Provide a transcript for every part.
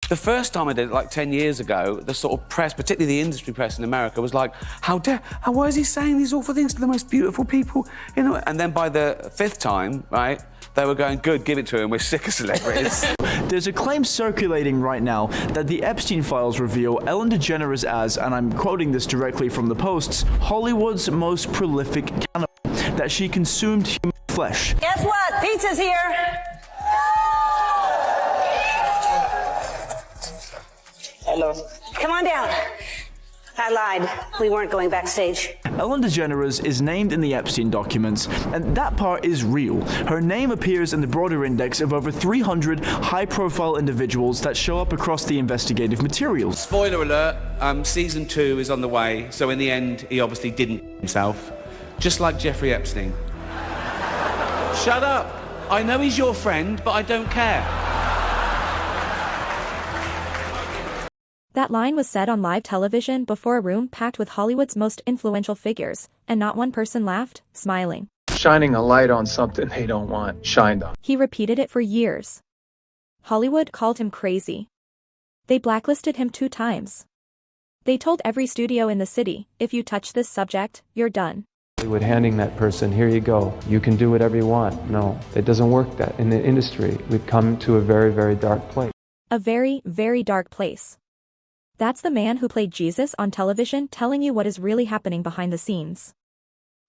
The first time I did it, like 10 years ago, the sort of press, particularly the industry press in America, was like, why is he saying these awful things to the most beautiful people? You know? And then by the fifth time, right, they were going, good, give it to him, we're sick of celebrities. There's a claim circulating right now that the Epstein files reveal Ellen DeGeneres as, and I'm quoting this directly from the Post's, Hollywood's most prolific cannibal, that she consumed human flesh. Guess what? Pizza's here. Hello. Come on down. I lied. We weren't going backstage. Ellen DeGeneres is named in the Epstein documents, and that part is real. Her name appears in the broader index of over 300 high-profile individuals that show up across the investigative materials. Spoiler alert, season 2 is on the way, so in the end, he obviously didn't himself. Just like Jeffrey Epstein. Shut up. I know he's your friend, but I don't care. That line was said on live television before a room packed with Hollywood's most influential figures, and not one person laughed, smiling. Shining a light on something they don't want shined on. He repeated it for years. Hollywood called him crazy. They blacklisted him 2 times. They told every studio in the city, if you touch this subject, you're done. Hollywood handing that person, here you go, you can do whatever you want. No, it doesn't work that. In the industry, we've come to a very, very dark place. A very, very dark place. That's the man who played Jesus on television telling you what is really happening behind the scenes.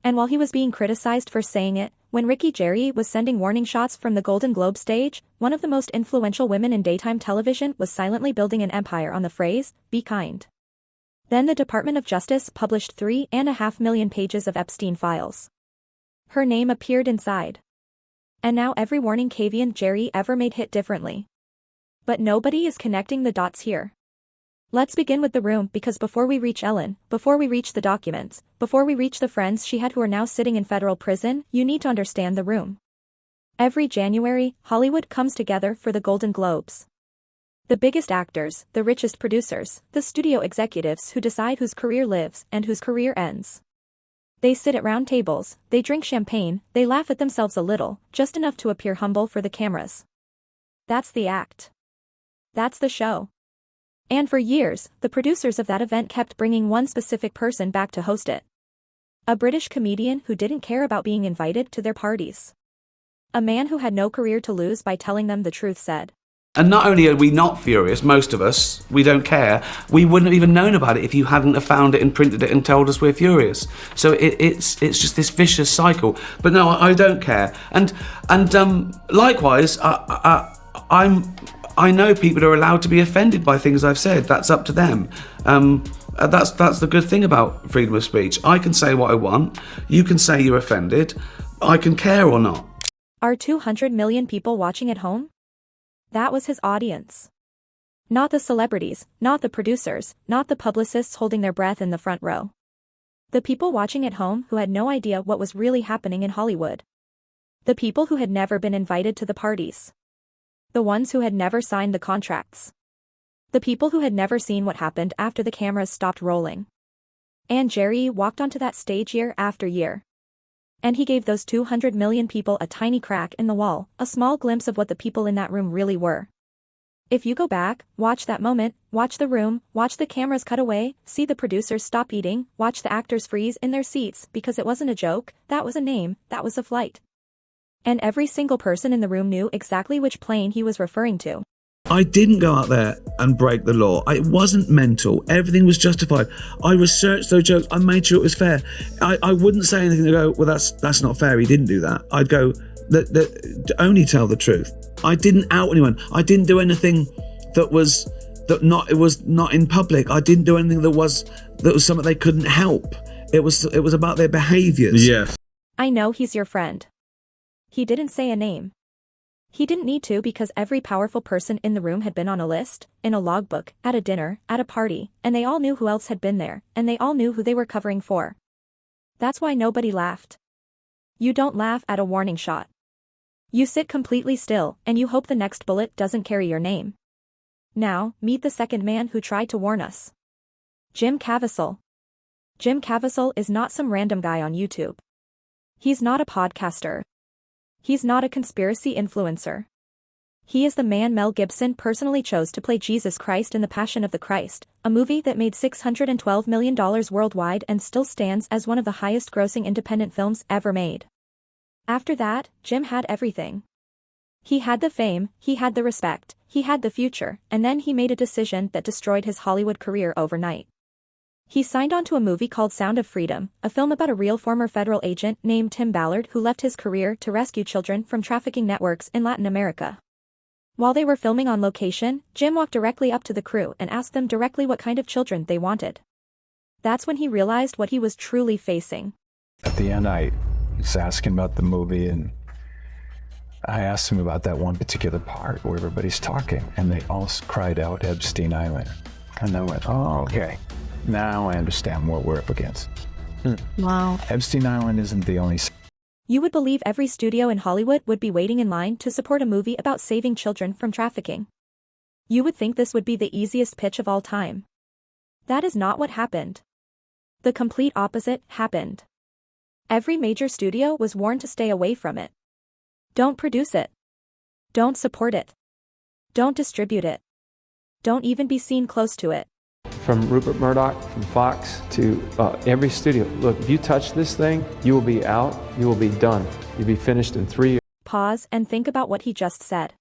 And while he was being criticized for saying it, when Ricky Gervais was sending warning shots from the Golden Globe stage, one of the most influential women in daytime television was silently building an empire on the phrase, be kind. Then the Department of Justice published 3.5 million pages of Epstein files. Her name appeared inside. And now every warning caveat Gervais ever made hit differently. But nobody is connecting the dots here. Let's begin with the room, because before we reach Ellen, before we reach the documents, before we reach the friends she had who are now sitting in federal prison, you need to understand the room. Every January, Hollywood comes together for the Golden Globes. The biggest actors, the richest producers, the studio executives who decide whose career lives and whose career ends. They sit at round tables, they drink champagne, they laugh at themselves a little, just enough to appear humble for the cameras. That's the act. That's the show. And for years, the producers of that event kept bringing one specific person back to host it. A British comedian who didn't care about being invited to their parties. A man who had no career to lose by telling them the truth said. And not only are we not furious, most of us, we don't care, we wouldn't have even known about it if you hadn't have found it and printed it and told us we're furious. So it's just this vicious cycle. But no, I don't care. And likewise, I know people are allowed to be offended by things I've said. That's up to them. That's the good thing about freedom of speech. I can say what I want. You can say you're offended. I can care or not. Are 200 million people watching at home? That was his audience. Not the celebrities, not the producers, not the publicists holding their breath in the front row. The people watching at home who had no idea what was really happening in Hollywood. The people who had never been invited to the parties. The ones who had never signed the contracts. The people who had never seen what happened after the cameras stopped rolling. And Gervais walked onto that stage year after year. And he gave those 200 million people a tiny crack in the wall, a small glimpse of what the people in that room really were. If you go back, watch that moment, watch the room, watch the cameras cut away, see the producers stop eating, watch the actors freeze in their seats because it wasn't a joke, that was a name, that was a flight. And every single person in the room knew exactly which plane he was referring to. I didn't go out there and break the law. It wasn't mental. Everything was justified. I researched those jokes. I made sure it was fair. I wouldn't say anything to go, well, that's not fair. He didn't do that. I'd go, only tell the truth. I didn't out anyone. I didn't do anything it was not in public. I didn't do anything that was something they couldn't help. It was about their behaviors. Yes. I know he's your friend. He didn't say a name. He didn't need to because every powerful person in the room had been on a list, in a logbook, at a dinner, at a party, and they all knew who else had been there, and they all knew who they were covering for. That's why nobody laughed. You don't laugh at a warning shot. You sit completely still, and you hope the next bullet doesn't carry your name. Now, meet the second man who tried to warn us. Jim Caviezel. Jim Caviezel is not some random guy on YouTube. He's not a podcaster. He's not a conspiracy influencer. He is the man Mel Gibson personally chose to play Jesus Christ in The Passion of the Christ, a movie that made $612 million worldwide and still stands as one of the highest-grossing independent films ever made. After that, Jim had everything. He had the fame, he had the respect, he had the future, and then he made a decision that destroyed his Hollywood career overnight. He signed on to a movie called Sound of Freedom, a film about a real former federal agent named Tim Ballard who left his career to rescue children from trafficking networks in Latin America. While they were filming on location, Jim walked directly up to the crew and asked them directly what kind of children they wanted. That's when he realized what he was truly facing. At the end, I was asking about the movie, and I asked him about that one particular part where everybody's talking, and they all cried out Epstein Island. And I went, oh, okay. Now I understand what we're up against. Wow. Epstein Island isn't the only... You would believe every studio in Hollywood would be waiting in line to support a movie about saving children from trafficking. You would think this would be the easiest pitch of all time. That is not what happened. The complete opposite happened. Every major studio was warned to stay away from it. Don't produce it. Don't support it. Don't distribute it. Don't even be seen close to it. From Rupert Murdoch, from Fox, to every studio. Look, if you touch this thing, you will be out, you will be done. You'll be finished in 3 years. Pause and think about what he just said.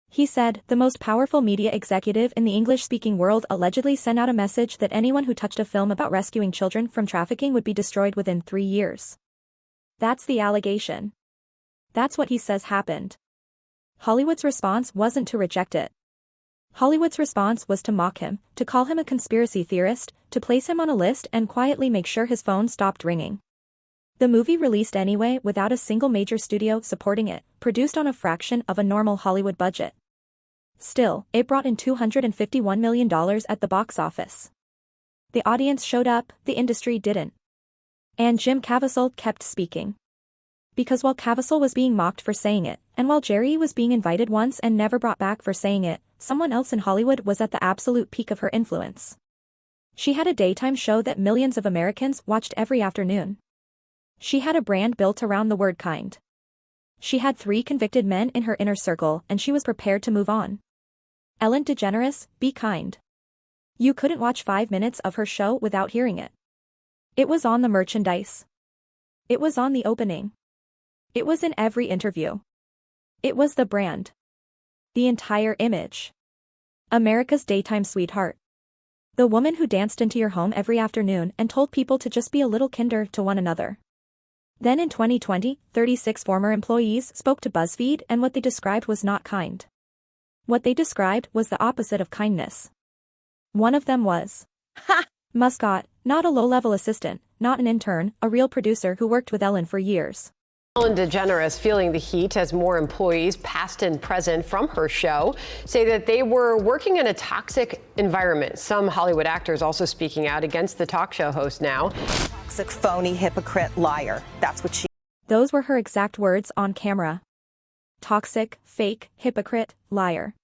He said, the most powerful media executive in the English-speaking world allegedly sent out a message that anyone who touched a film about rescuing children from trafficking would be destroyed within 3 years. That's the allegation. That's what he says happened. Hollywood's response wasn't to reject it. Hollywood's response was to mock him, to call him a conspiracy theorist, to place him on a list and quietly make sure his phone stopped ringing. The movie released anyway without a single major studio supporting it, produced on a fraction of a normal Hollywood budget. Still, it brought in $251 million at the box office. The audience showed up, the industry didn't. And Jim Caviezel kept speaking. Because while Caviezel was being mocked for saying it, and while Jerry was being invited once and never brought back for saying it, someone else in Hollywood was at the absolute peak of her influence. She had a daytime show that millions of Americans watched every afternoon. She had a brand built around the word kind. She had 3 convicted men in her inner circle and she was prepared to move on. Ellen DeGeneres, be kind. You couldn't watch 5 minutes of her show without hearing it. It was on the merchandise. It was on the opening. It was in every interview. It was the brand. The entire image. America's daytime sweetheart. The woman who danced into your home every afternoon and told people to just be a little kinder to one another. Then in 2020, 36 former employees spoke to BuzzFeed and what they described was not kind. What they described was the opposite of kindness. One of them was Muscat, not a low-level assistant, not an intern, a real producer who worked with Ellen for years. Ellen DeGeneres feeling the heat as more employees, past and present, from her show say that they were working in a toxic environment. Some Hollywood actors also speaking out against the talk show host now. Toxic, phony, hypocrite, liar. That's what she... Those were her exact words on camera. Toxic, fake, hypocrite, liar.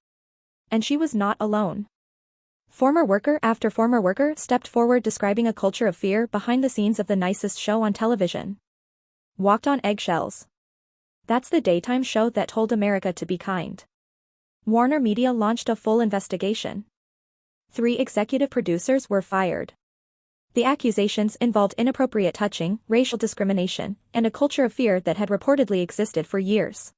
And she was not alone. Former worker after former worker stepped forward describing a culture of fear behind the scenes of the nicest show on television. Walked on eggshells. That's the daytime show that told America to be kind. Warner Media launched a full investigation. 3 executive producers were fired. The accusations involved inappropriate touching, racial discrimination, and a culture of fear that had reportedly existed for years.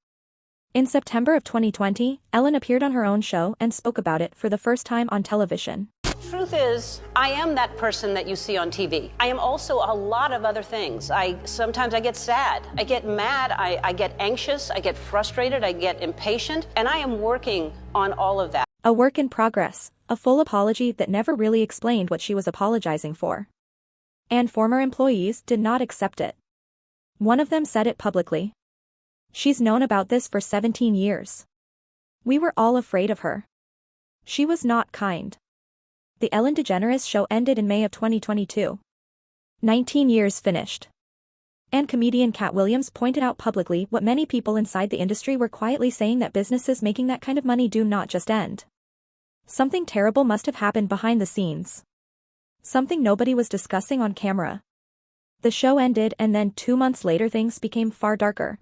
In September of 2020, Ellen appeared on her own show and spoke about it for the first time on television. Truth is, I am that person that you see on TV. I am also a lot of other things. Sometimes I get sad, I get mad, I get anxious, I get frustrated, I get impatient, and I am working on all of that. A work in progress, a full apology that never really explained what she was apologizing for. And former employees did not accept it. One of them said it publicly. She's known about this for 17 years. We were all afraid of her. She was not kind. The Ellen DeGeneres show ended in May of 2022. 19 years finished. And comedian Cat Williams pointed out publicly what many people inside the industry were quietly saying, that businesses making that kind of money do not just end. Something terrible must have happened behind the scenes. Something nobody was discussing on camera. The show ended and then 2 months later things became far darker.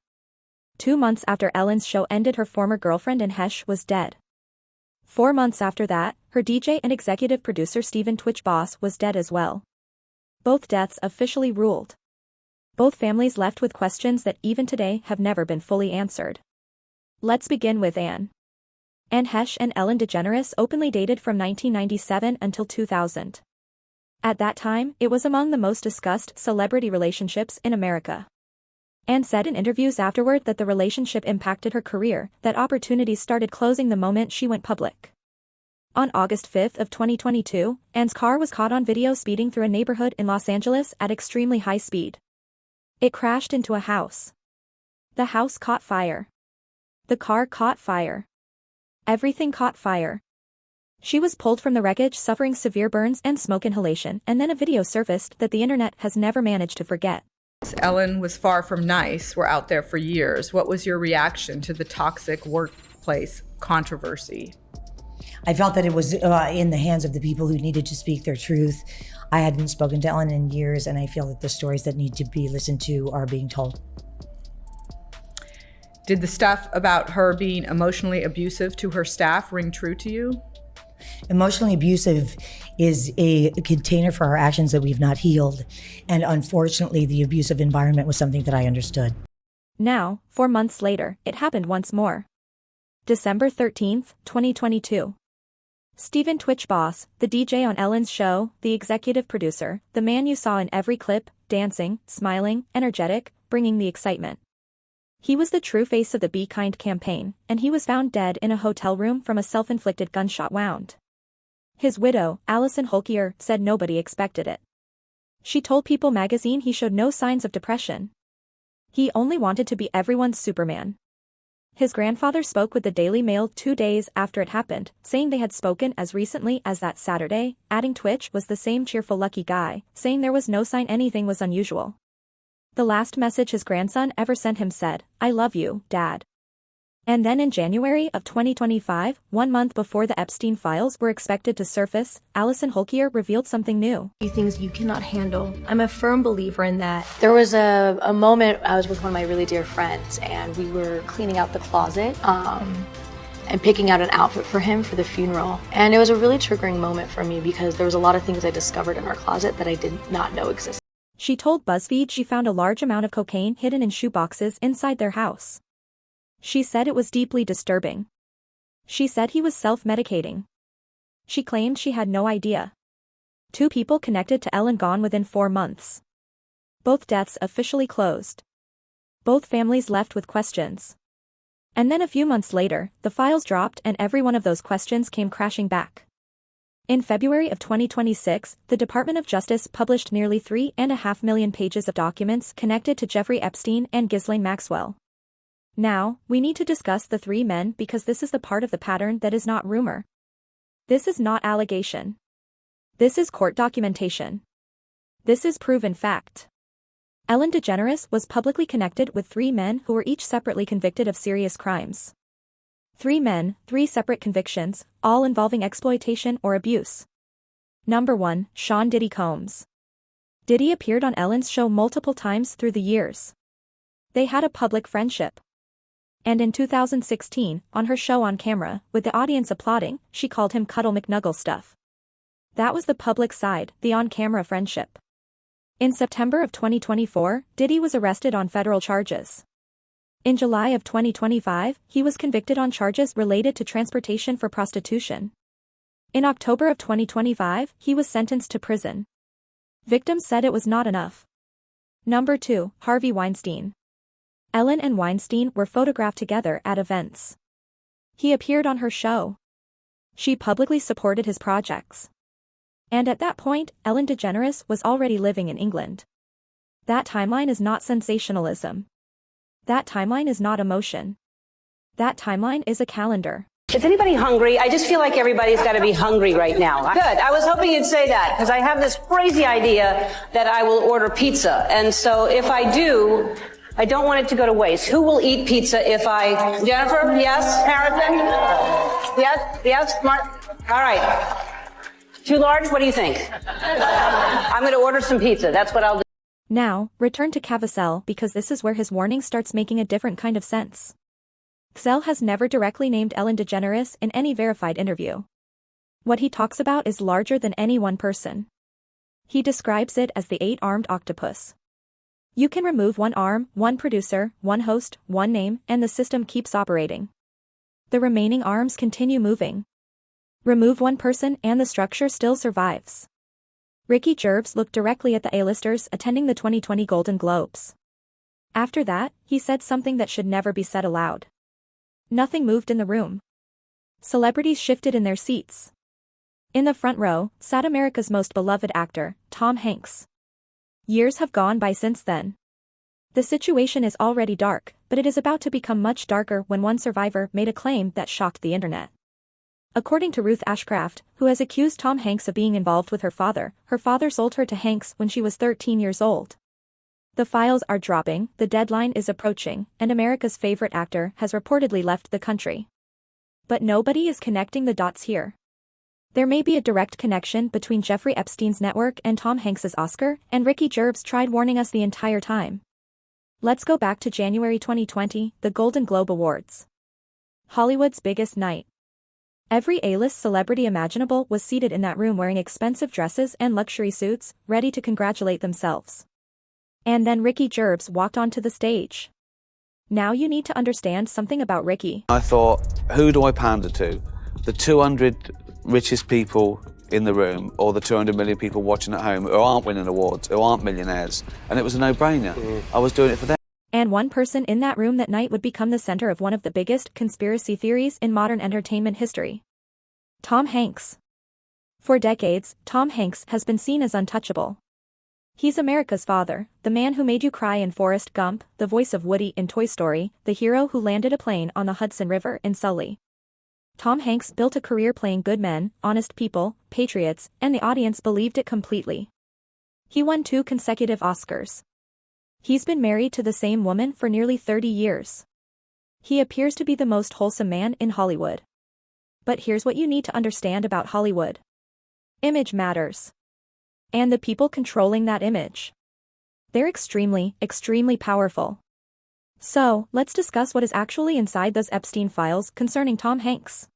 2 months after Ellen's show ended, her former girlfriend and Hesh was dead. 4 months after that, her DJ and executive producer Stephen Twitch Boss was dead as well. Both deaths officially ruled. Both families left with questions that even today have never been fully answered. Let's begin with Anne. Anne Hesh and Ellen DeGeneres openly dated from 1997 until 2000. At that time, it was among the most discussed celebrity relationships in America. Anne said in interviews afterward that the relationship impacted her career, that opportunities started closing the moment she went public. On August 5 of 2022, Anne's car was caught on video speeding through a neighborhood in Los Angeles at extremely high speed. It crashed into a house. The house caught fire. The car caught fire. Everything caught fire. She was pulled from the wreckage suffering severe burns and smoke inhalation, and then a video surfaced that the internet has never managed to forget. Ellen was far from nice. We're out there for years. What was your reaction to the toxic workplace controversy? I felt that it was in the hands of the people who needed to speak their truth. I hadn't spoken to Ellen in years, and I feel that the stories that need to be listened to are being told. Did the stuff about her being emotionally abusive to her staff ring true to you? Emotionally abusive is a container for our actions that we've not healed. And unfortunately, the abusive environment was something that I understood. Now, 4 months later, it happened once more. December 13, 2022. Stephen Twitch Boss, the DJ on Ellen's show, the executive producer, the man you saw in every clip, dancing, smiling, energetic, bringing the excitement. He was the true face of the Be Kind campaign, and he was found dead in a hotel room from a self-inflicted gunshot wound. His widow, Allison Holkier, said nobody expected it. She told People magazine he showed no signs of depression. He only wanted to be everyone's Superman. His grandfather spoke with the Daily Mail 2 days after it happened, saying they had spoken as recently as that Saturday, adding Twitch was the same cheerful lucky guy, saying there was no sign anything was unusual. The last message his grandson ever sent him said, "I love you, Dad." And then in January of 2025, 1 month before the Epstein files were expected to surface, Allison Holkier revealed something new. Things you cannot handle. I'm a firm believer in that. There was a moment I was with one of my really dear friends, and we were cleaning out the closet and picking out an outfit for him for the funeral. And it was a really triggering moment for me because there was a lot of things I discovered in our closet that I did not know existed. She told BuzzFeed she found a large amount of cocaine hidden in shoeboxes inside their house. She said it was deeply disturbing. She said he was self-medicating. She claimed she had no idea. 2 people connected to Ellen gone within 4 months. Both deaths officially closed. Both families left with questions. And then a few months later, the files dropped and every one of those questions came crashing back. In February of 2026, the Department of Justice published nearly 3.5 million pages of documents connected to Jeffrey Epstein and Ghislaine Maxwell. Now, we need to discuss the 3 men because this is the part of the pattern that is not rumor. This is not allegation. This is court documentation. This is proven fact. Ellen DeGeneres was publicly connected with 3 men who were each separately convicted of serious crimes. 3 men, 3 separate convictions, all involving exploitation or abuse. Number 1, Sean Diddy Combs. Diddy appeared on Ellen's show multiple times through the years. They had a public friendship. And in 2016, on her show On Camera, with the audience applauding, she called him Cuddle McNuggle stuff. That was the public side, the on-camera friendship. In September of 2024, Diddy was arrested on federal charges. In July of 2025, he was convicted on charges related to transportation for prostitution. In October of 2025, he was sentenced to prison. Victims said it was not enough. Number 2, Harvey Weinstein. Ellen and Weinstein were photographed together at events. He appeared on her show. She publicly supported his projects. And at that point, Ellen DeGeneres was already living in England. That timeline is not sensationalism. That timeline is not emotion. That timeline is a calendar. Is anybody hungry? I just feel like everybody's got to be hungry right now. Good. I was hoping you'd say that because I have this crazy idea that I will order pizza. And so if I do, I don't want it to go to waste. Who will eat pizza if I... Jennifer? Yes? Harrison? Yes? Yes? Mark? All right. Too large? What do you think? I'm going to order some pizza. That's what I'll do. Now, return to Caviezel because this is where his warning starts making a different kind of sense. Caviezel has never directly named Ellen DeGeneres in any verified interview. What he talks about is larger than any one person. He describes it as the 8-armed octopus. You can remove one arm, one producer, one host, one name, and the system keeps operating. The remaining arms continue moving. Remove one person and the structure still survives. Ricky Gervais looked directly at the A-listers attending the 2020 Golden Globes. After that, he said something that should never be said aloud. Nothing moved in the room. Celebrities shifted in their seats. In the front row sat America's most beloved actor, Tom Hanks. Years have gone by since then. The situation is already dark, but it is about to become much darker when one survivor made a claim that shocked the internet. According to Ruth Ashcraft, who has accused Tom Hanks of being involved with her father sold her to Hanks when she was 13 years old. The files are dropping, the deadline is approaching, and America's favorite actor has reportedly left the country. But nobody is connecting the dots here. There may be a direct connection between Jeffrey Epstein's network and Tom Hanks's Oscar, and Ricky Gervais tried warning us the entire time. Let's go back to January 2020, the Golden Globe Awards. Hollywood's biggest night. Every A-list celebrity imaginable was seated in that room wearing expensive dresses and luxury suits, ready to congratulate themselves. And then Ricky Gervais walked onto the stage. Now you need to understand something about Ricky. I thought, who do I pander to? The 200 richest people in the room, or the 200 million people watching at home who aren't winning awards, who aren't millionaires? And it was a no-brainer. I was doing it for them. And one person in that room that night would become the center of one of the biggest conspiracy theories in modern entertainment history. Tom Hanks. For decades, Tom Hanks has been seen as untouchable. He's America's father, the man who made you cry in Forrest Gump, the voice of Woody in Toy Story, the hero who landed a plane on the Hudson River in Sully. Tom Hanks built a career playing good men, honest people, patriots, and the audience believed it completely. He won 2 consecutive Oscars. He's been married to the same woman for nearly 30 years. He appears to be the most wholesome man in Hollywood. But here's what you need to understand about Hollywood. Image matters. And the people controlling that image. They're extremely, extremely powerful. So, let's discuss what is actually inside those Epstein files concerning Tom Hanks.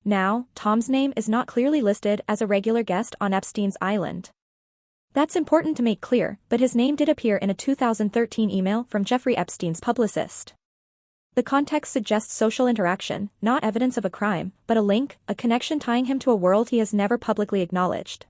Now, Tom's name is not clearly listed as a regular guest on Epstein's island. That's important to make clear, but his name did appear in a 2013 email from Jeffrey Epstein's publicist. The context suggests social interaction, not evidence of a crime, but a link, a connection tying him to a world he has never publicly acknowledged.